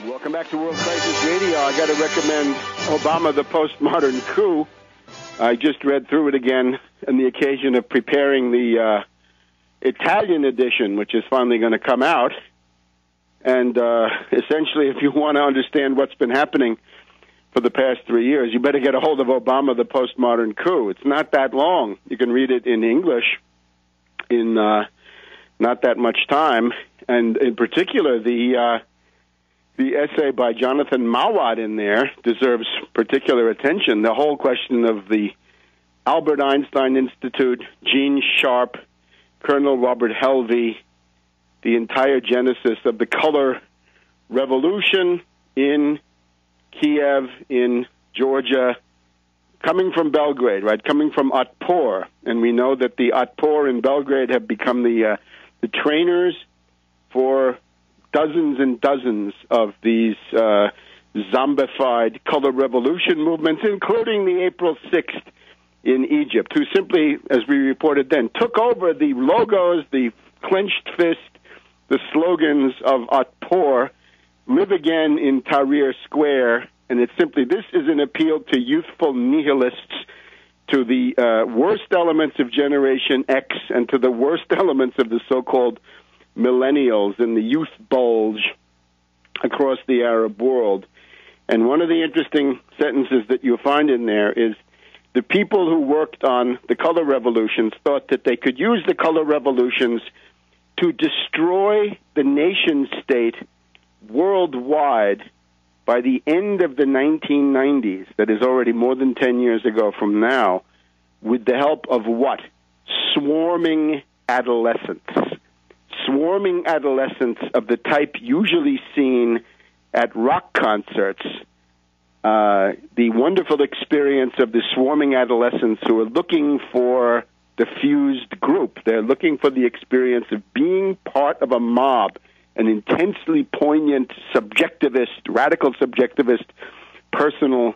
Welcome back to World Crisis Radio. I got to recommend Obama, the Postmodern Coup. I just read through it again on the occasion of preparing the Italian edition, which is finally going to come out. And essentially, if you want to understand what's been happening for the past 3 years, you better get a hold of Obama, the Postmodern Coup. It's not that long. You can read it in English in not that much time. And in particular, the essay by Jonathan Mawad in there deserves particular attention. The whole question of the Albert Einstein Institute, Gene Sharp, Colonel Robert Helvey, the entire genesis of the color revolution in Kiev, in Georgia, coming from Belgrade, right? Coming from Otpor. And we know that the Otpor in Belgrade have become the trainers for dozens and dozens of these zombified color revolution movements, including the April 6th in Egypt, who simply, as we reported then, took over the logos, the clenched fist, the slogans of Otpor, live again in Tahrir Square, and it's simply, this is an appeal to youthful nihilists, to the worst elements of Generation X, and to the worst elements of the so-called millennials and the youth bulge across the Arab world. And one of the interesting sentences that you'll find in there is the people who worked on the color revolutions thought that they could use the color revolutions to destroy the nation state worldwide by the end of the 1990s, that is already more than 10 years ago from now, with the help of what? Swarming adolescents. Swarming adolescents of the type usually seen at rock concerts. The wonderful experience of the swarming adolescents who are looking for the fused group. They're looking for the experience of being part of a mob, an intensely poignant, subjectivist, radical subjectivist, personal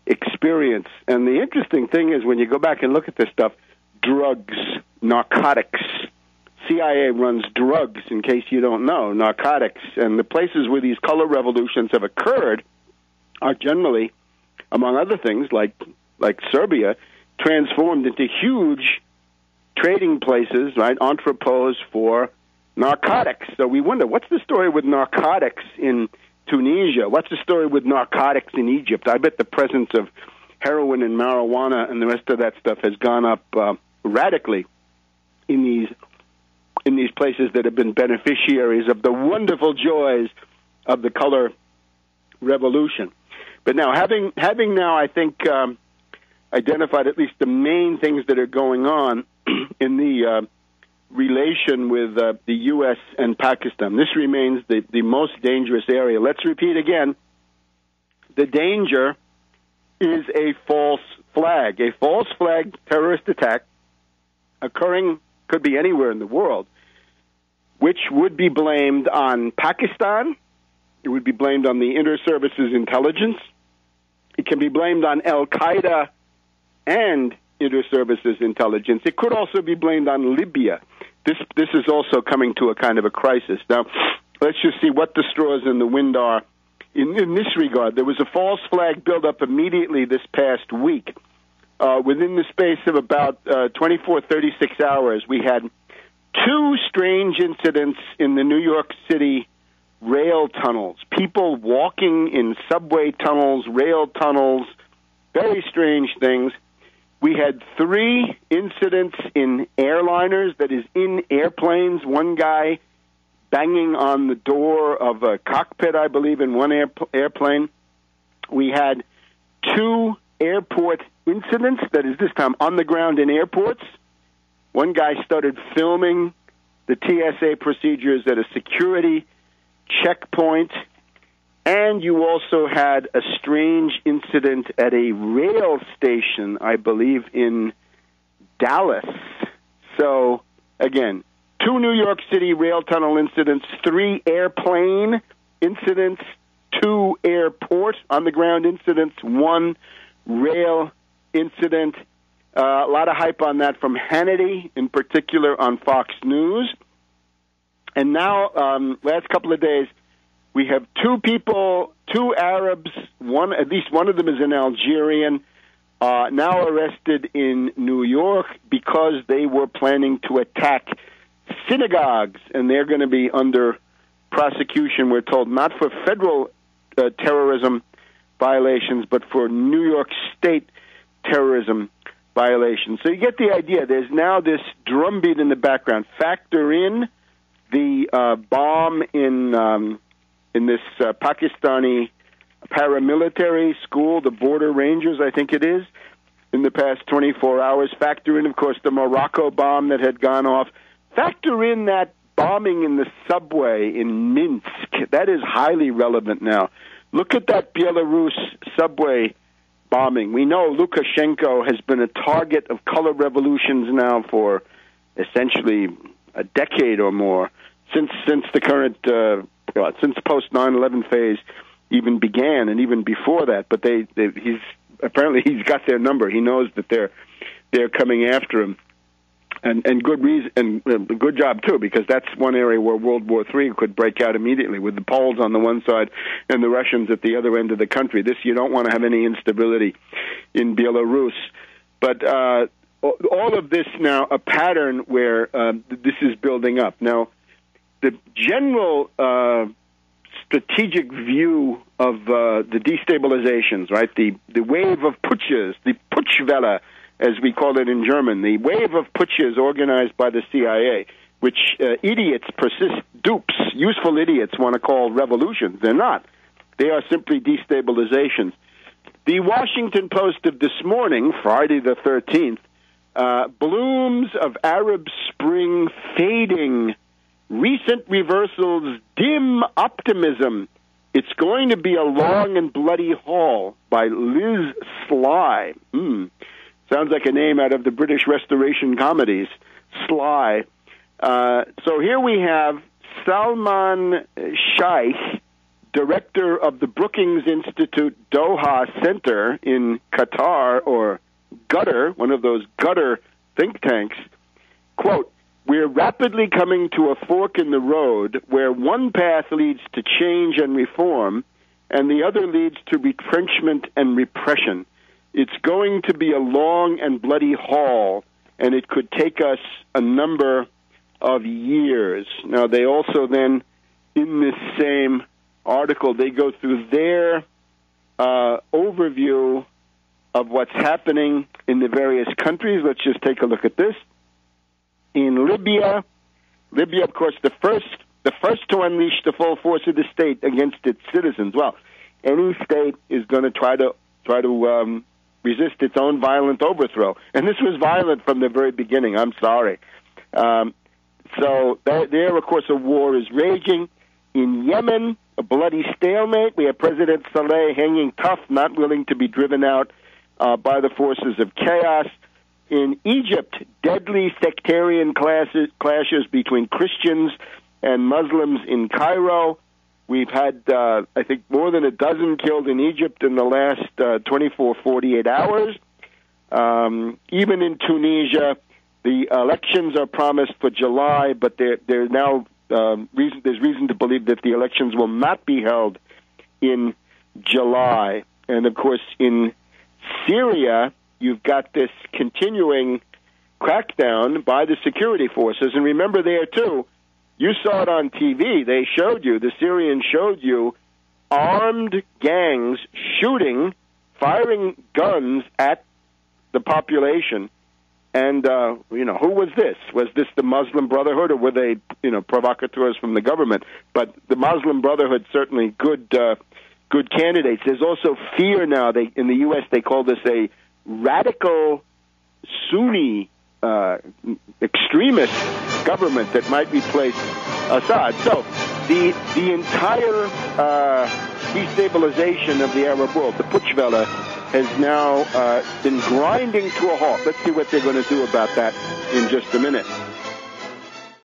experience. And the interesting thing is when you go back and look at this stuff, drugs, narcotics, CIA runs drugs, in case you don't know, narcotics. And the places where these color revolutions have occurred are generally, among other things, like Serbia, transformed into huge trading places, right, entrepôts for narcotics. So we wonder, what's the story with narcotics in Tunisia? What's the story with narcotics in Egypt? I bet the presence of heroin and marijuana and the rest of that stuff has gone up radically in these places that have been beneficiaries of the wonderful joys of the color revolution. But now, having now, I think, identified at least the main things that are going on in the relation with the U.S. and Pakistan, this remains the most dangerous area. Let's repeat again. The danger is a false flag terrorist attack occurring, could be anywhere in the world, which would be blamed on Pakistan. It would be blamed on the Inter-Services Intelligence. It can be blamed on Al-Qaeda and Inter-Services Intelligence. It could also be blamed on Libya. This is also coming to a kind of a crisis. Now, let's just see what the straws in the wind are in this regard. There was a false flag buildup immediately this past week. Within the space of about 36 hours, we had two strange incidents in the New York City rail tunnels. People walking in subway tunnels, rail tunnels, very strange things. We had three incidents in airliners, that is, in airplanes. One guy banging on the door of a cockpit, I believe, in one airplane. We had two airport incidents, that is, this time on the ground in airports. One guy started filming the TSA procedures at a security checkpoint, and you also had a strange incident at a rail station, I believe, in Dallas. So, again, two New York City rail tunnel incidents, three airplane incidents, two airport on-the-ground incidents, one rail incident. A lot of hype on that from Hannity, in particular on Fox News. And now, last couple of days, We have two Arabs, at least one of them is an Algerian, now arrested in New York because they were planning to attack synagogues, and they're going to be under prosecution, we're told, not for federal terrorism violations, but for New York State terrorism violations. So you get the idea. There's now this drumbeat in the background. Factor in the bomb in this Pakistani paramilitary school, the Border Rangers, I think it is, in the past 24 hours. Factor in, of course, the Morocco bomb that had gone off. Factor in that bombing in the subway in Minsk. That is highly relevant now. Look at that Belarus subway bombing. We know Lukashenko has been a target of color revolutions now for essentially a decade or more, since the current, since post 9/11 phase even began, and even before that. But he's got their number. He knows that they're coming after him. And good reason, and good job too, because that's one area where World War III could break out immediately, with the Poles on the one side and the Russians at the other end of the country. You don't want to have any instability in Belarus. But all of this now, a pattern where this is building up. Now, the general strategic view of the destabilizations, right? The wave of putsches, the Putschwelle, as we call it in German, the wave of putsches organized by the CIA, which idiots, dupes, useful idiots want to call revolutions. They're not. They are simply destabilizations. The Washington Post of this morning, Friday the 13th, blooms of Arab Spring fading, recent reversals, dim optimism. It's going to be a long and bloody haul, by Liz Sly. Sounds like a name out of the British Restoration comedies, Sly. So here we have Salman Sheikh, director of the Brookings Institute Doha Center in Qatar, or Qatar, one of those Qatar think tanks. Quote, "We're rapidly coming to a fork in the road where one path leads to change and reform, and the other leads to retrenchment and repression. It's going to be a long and bloody haul, and it could take us a number of years." Now, they also then, in this same article, they go through their overview of what's happening in the various countries. Let's just take a look at this. In Libya, of course, the first to unleash the full force of the state against its citizens. Well, any state is going to try to resist its own violent overthrow. And this was violent from the very beginning. I'm sorry. So there, of course, a war is raging. In Yemen, a bloody stalemate. We have President Saleh hanging tough, not willing to be driven out by the forces of chaos. In Egypt, deadly sectarian clashes between Christians and Muslims in Cairo. We've had, I think, more than a dozen killed in Egypt in the last 24, 48 hours. Even in Tunisia, the elections are promised for July, but they're now there's reason to believe that the elections will not be held in July. And, of course, in Syria, you've got this continuing crackdown by the security forces. And remember there, too, you saw it on TV. They showed you, the Syrians showed you, armed gangs shooting, firing guns at the population. And, who was this? Was this the Muslim Brotherhood, or were they, provocateurs from the government? But the Muslim Brotherhood, certainly good candidates. There's also fear now. In the U.S., they call this a radical Sunni extremist government that might replace Assad. So the entire destabilization of the Arab world, the Putschwelle, has now been grinding to a halt. Let's see what they're going to do about that in just a minute.